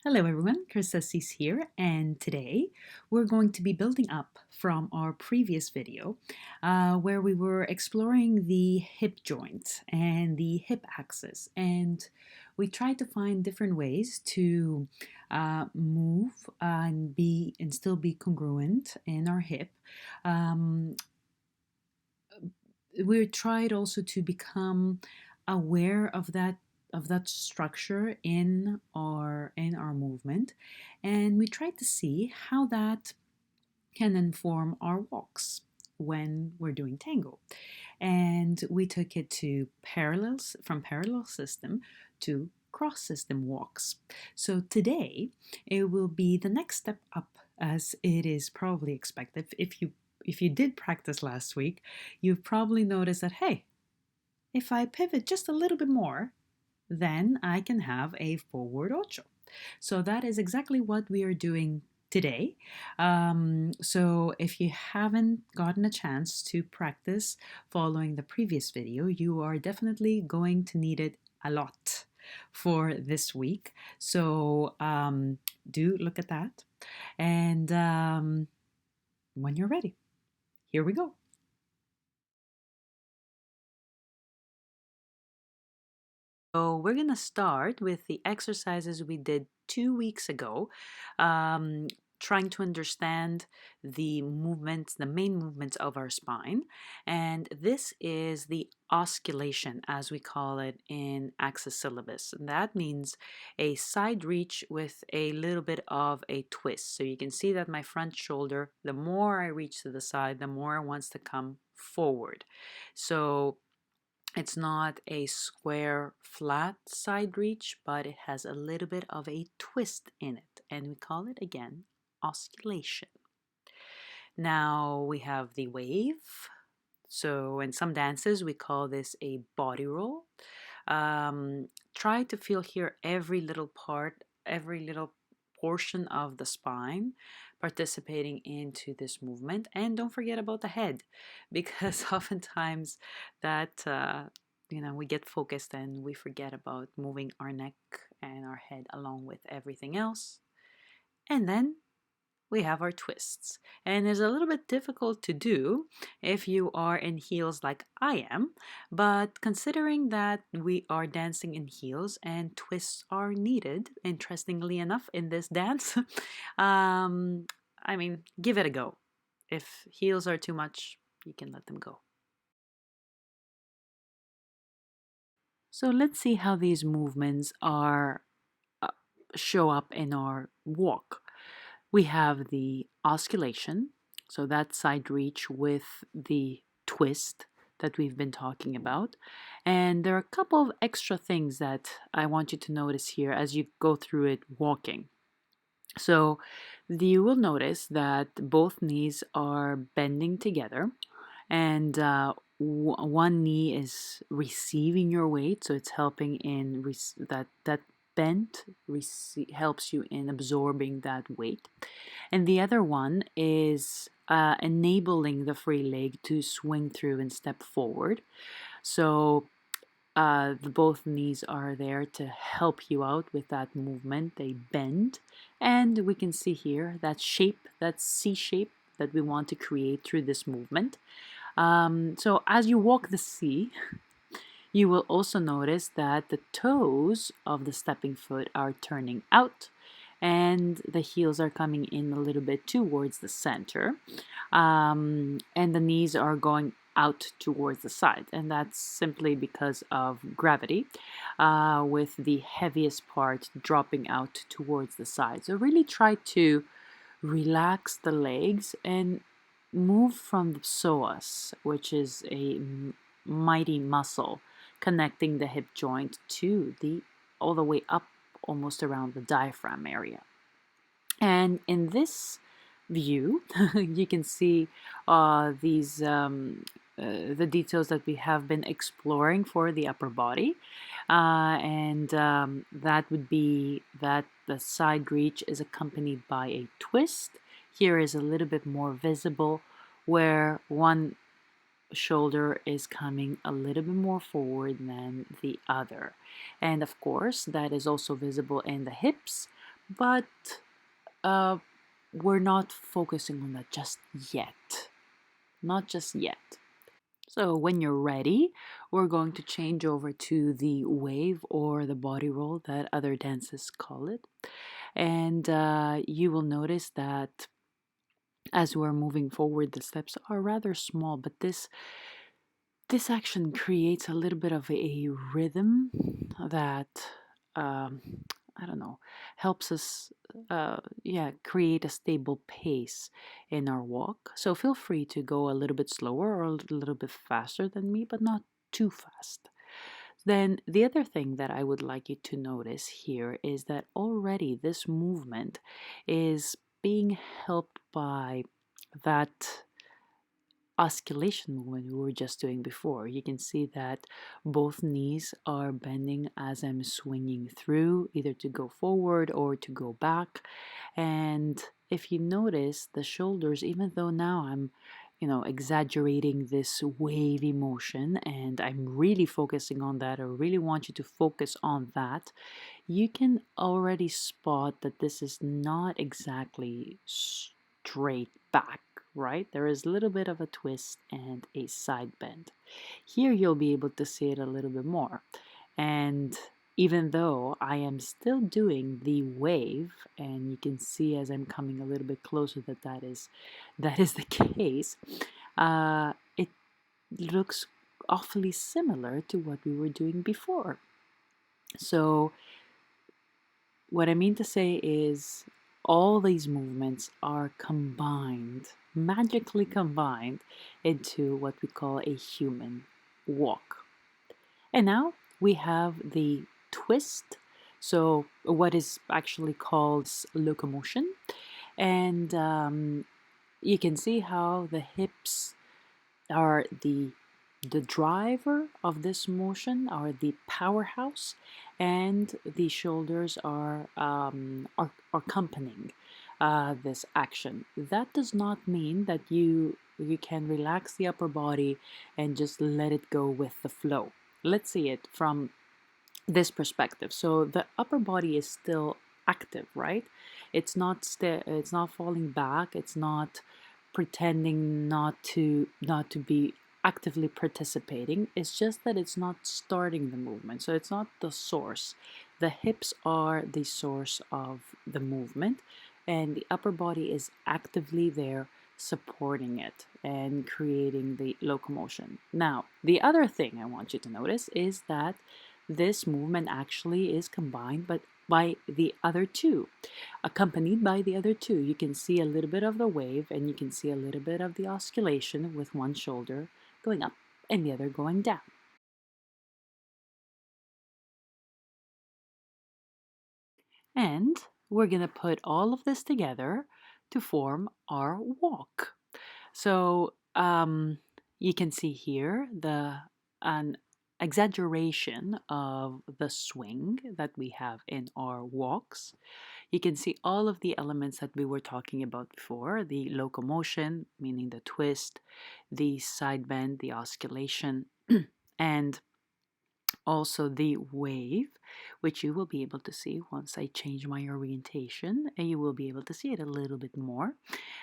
Hello everyone, Chris Assis here, and today we're going to be building up from our previous video where we were exploring the hip joint and the hip axis, and we tried to find different ways to move and still be congruent in our hip. Um, we tried also to become aware of that structure in our movement, and we tried to see how that can inform our walks when we're doing tango. And we took it to from parallel system to cross system walks. So today it will be the next step up, as it is probably expected. If you did practice last week, you've probably noticed that, hey, if I pivot just a little bit more, then I can have a forward ocho. So that is exactly what we are doing today. So if you haven't gotten a chance to practice following the previous video, you are definitely going to need it a lot for this week. So do look at that. And when you're ready, here we go. So we're going to start with the exercises we did 2 weeks ago, um, trying to understand the movements, the main movements of our spine. And this is the osculation, as we call it in Axis syllabus. And that means a side reach with a little bit of a twist. So you can see that my front shoulder, the more I reach to the side, the more it wants to come forward. So it's not a square, flat side reach, but it has a little bit of a twist in it, and we call it again osculation. Now we have the wave. So in some dances, we call this a body roll. Try to feel here every little part, every little portion of the spine participating into this movement. And don't forget about the head, because oftentimes that we get focused and we forget about moving our neck and our head along with everything else. And then we have our twists. And it's a little bit difficult to do if you are in heels like I am, but considering that we are dancing in heels and twists are needed, interestingly enough, in this dance, give it a go. If heels are too much, you can let them go. So let's see how these movements are show up in our walk. We have the osculation, so that side reach with the twist that we've been talking about. And there are a couple of extra things that I want you to notice here as you go through it walking. So you will notice that both knees are bending together, and one knee is receiving your weight, so it's helping in that bend helps you in absorbing that weight, and the other one is enabling the free leg to swing through and step forward. So both knees are there to help you out with that movement. They bend, and we can see here that shape, that C shape that we want to create through this movement. So as you walk the C, you will also notice that the toes of the stepping foot are turning out and the heels are coming in a little bit towards the center, and the knees are going out towards the side, and that's simply because of gravity, with the heaviest part dropping out towards the side. So really try to relax the legs and move from the psoas, which is a mighty muscle connecting the hip joint to the all the way up almost around the diaphragm area. And in this view, you can see these the details that we have been exploring for the upper body, and that would be that the side reach is accompanied by a twist. Here is a little bit more visible, where one shoulder is coming a little bit more forward than the other. And of course, that is also visible in the hips, but uh, we're not focusing on that just yet. Not just yet. So when you're ready, we're going to change over to the wave or the body roll that other dances call it. And you will notice that as we're moving forward, the steps are rather small, but this action creates a little bit of a rhythm that um, I don't know, helps us create a stable pace in our walk. So feel free to go a little bit slower or a little bit faster than me, but not too fast. Then the other thing that I would like you to notice here is that already this movement is being helped by that oscillation movement we were just doing before. You can see that both knees are bending as I'm swinging through, either to go forward or to go back. And if you notice the shoulders, even though now I'm exaggerating this wavy motion and I'm really focusing on that, I really want you to focus on that. You can already spot that this is not exactly straight back, right? There is a little bit of a twist and a side bend. Here you'll be able to see it a little bit more. And even though I am still doing the wave, and you can see as I'm coming a little bit closer that that is the case, it looks awfully similar to what we were doing before. So what I mean to say is all these movements are combined, magically combined, into what we call a human walk. And now we have the twist, so what is actually called locomotion. And you can see how the hips are the driver of this motion, are the powerhouse, and the shoulders are accompanying this action. That does not mean that you can relax the upper body and just let it go with the flow. Let's see it from this perspective. So the upper body is still active, right? It's not falling back. It's not pretending not to be actively participating. It's just that it's not starting the movement. So it's not the source. The hips are the source of the movement, and the upper body is actively there supporting it and creating the locomotion. Now, the other thing I want you to notice is that this movement actually is combined but by the other two, accompanied by the other two. You can see a little bit of the wave and you can see a little bit of the oscillation with one shoulder going up and the other going down. And we're going to put all of this together to form our walk. So you can see here an exaggeration of the swing that we have in our walks. You can see all of the elements that we were talking about before, the locomotion, meaning the twist, the side bend, the oscillation, and also the wave, which you will be able to see once I change my orientation, and you will be able to see it a little bit more.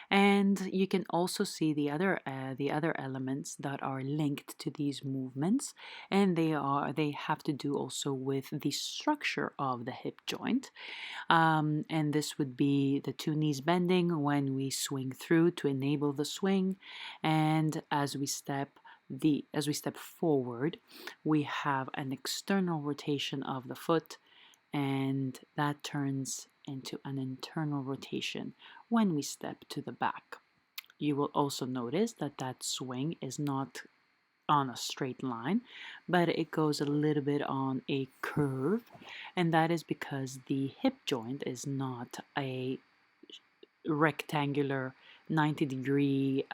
And you can also see the other elements that are linked to these movements, and they have to do also with the structure of the hip joint. And this would be the two knees bending when we swing through to enable the swing, and as we step forward, we have an external rotation of the foot, and that turns into an internal rotation when we step to the back. You will also notice that that swing is not on a straight line, but it goes a little bit on a curve, and that is because the hip joint is not a rectangular 90-degree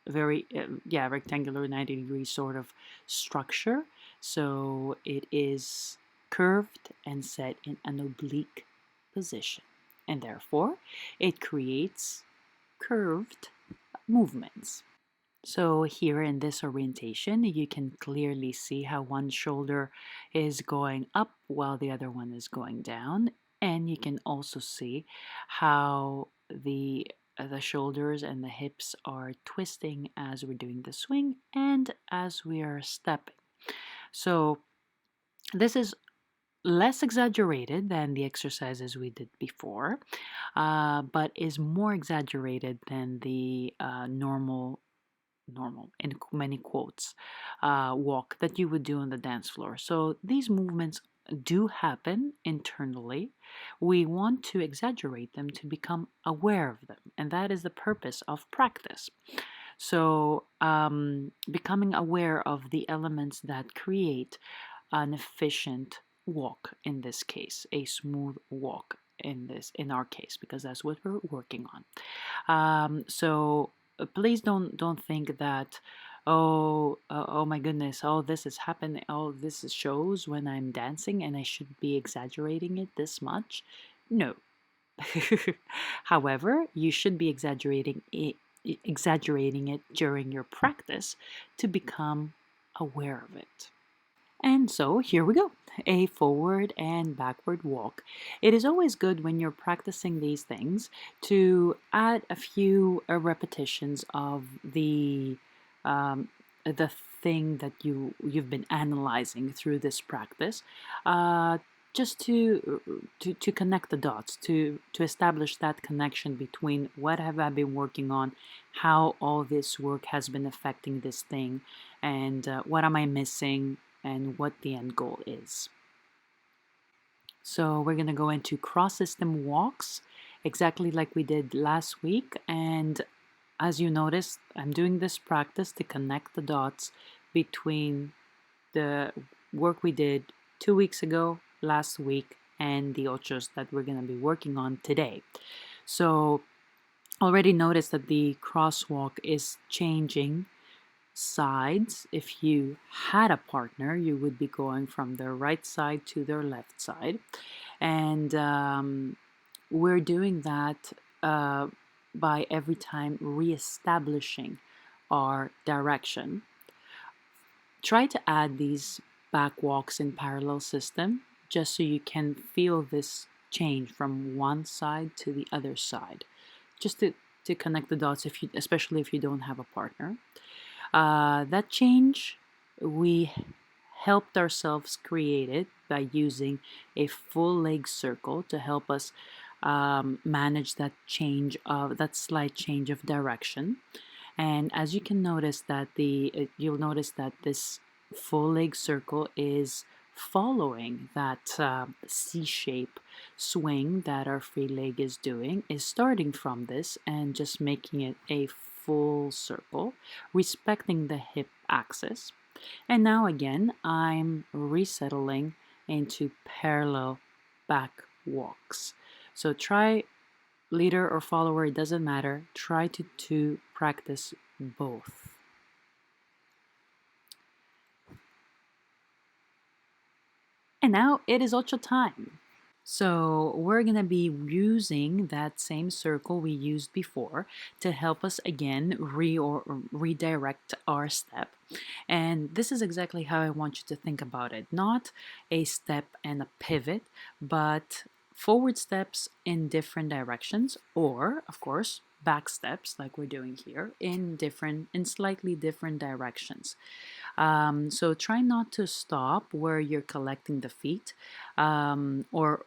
rectangular 90-degree sort of structure. So it is curved and set in an oblique position, and therefore it creates curved movements. So here in this orientation, you can clearly see how one shoulder is going up while the other one is going down. And you can also see how the shoulders and the hips are twisting as we're doing the swing and as we are stepping. So this is less exaggerated than the exercises we did before, but is more exaggerated than the normal in many quotes walk that you would do on the dance floor. So these movements do happen internally. We want to exaggerate them to become aware of them, and that is the purpose of practice. So becoming aware of the elements that create an efficient walk, in this case a smooth walk, in our case, because that's what we're working on. So please don't think that, oh my goodness, oh, this is happening, oh, this shows when I'm dancing and I should be exaggerating it this much. No. However, you should be exaggerating it during your practice to become aware of it. And so here we go, a forward and backward walk. It is always good when you're practicing these things to add a few repetitions of the thing that you've been analyzing through this practice, just to connect the dots, to establish that connection between what have I been working on, how all this work has been affecting this thing, and what am I missing, and what the end goal is. So we're going to go into cross-system walks, exactly like we did last week. And as you notice, I'm doing this practice to connect the dots between the work we did 2 weeks ago, last week, and the Ochos that we're going to be working on today. So already notice that the crosswalk is changing sides. If you had a partner, you would be going from their right side to their left side. And we're doing that by every time reestablishing our direction. Try to add these back walks in parallel system just so you can feel this change from one side to the other side, just to connect the dots, especially if you don't have a partner. That change, we helped ourselves create it by using a full leg circle to help us manage that slight change of direction. And as you can notice that you'll notice that this full leg circle is following that C-shape swing that our free leg is doing, is starting from this and just making it a full circle, respecting the hip axis. And now again, I'm resettling into parallel back walks. So try, leader or follower, it doesn't matter. Try to practice both. And now it is Ocho time. So we're going to be using that same circle we used before to help us again redirect our step. And this is exactly how I want you to think about it. Not a step and a pivot, but forward steps in different directions, or of course back steps like we're doing here in slightly different directions. So try not to stop where you're collecting the feet, or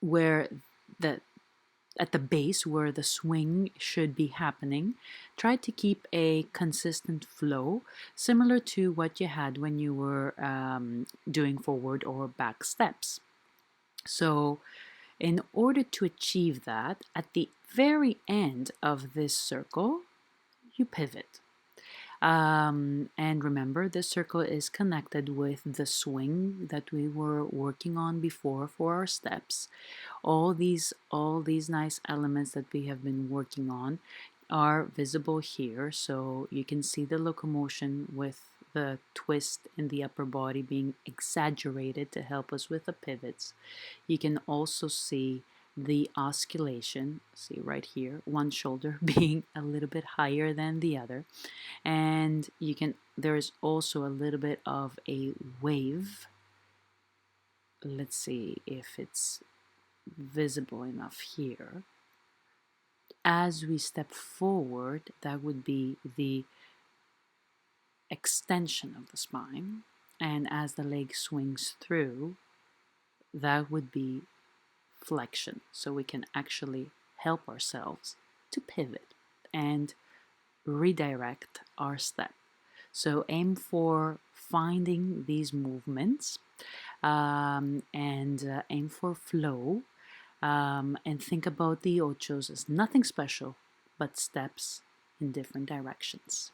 where the at the base where the swing should be happening. Try to keep a consistent flow, similar to what you had when you were doing forward or back steps. So in order to achieve that, at the very end of this circle, you pivot. And remember, this circle is connected with the swing that we were working on before for our steps. All these nice elements that we have been working on are visible here, so you can see the locomotion with the twist in the upper body being exaggerated to help us with the pivots. You can also see the oscillation, see right here, one shoulder being a little bit higher than the other, and there is also a little bit of a wave let's see if it's visible enough here. As we step forward, that would be the extension of the spine, and as the leg swings through, that would be flexion. So we can actually help ourselves to pivot and redirect our step. So aim for finding these movements, and aim for flow, and think about the ochos as nothing special but steps in different directions.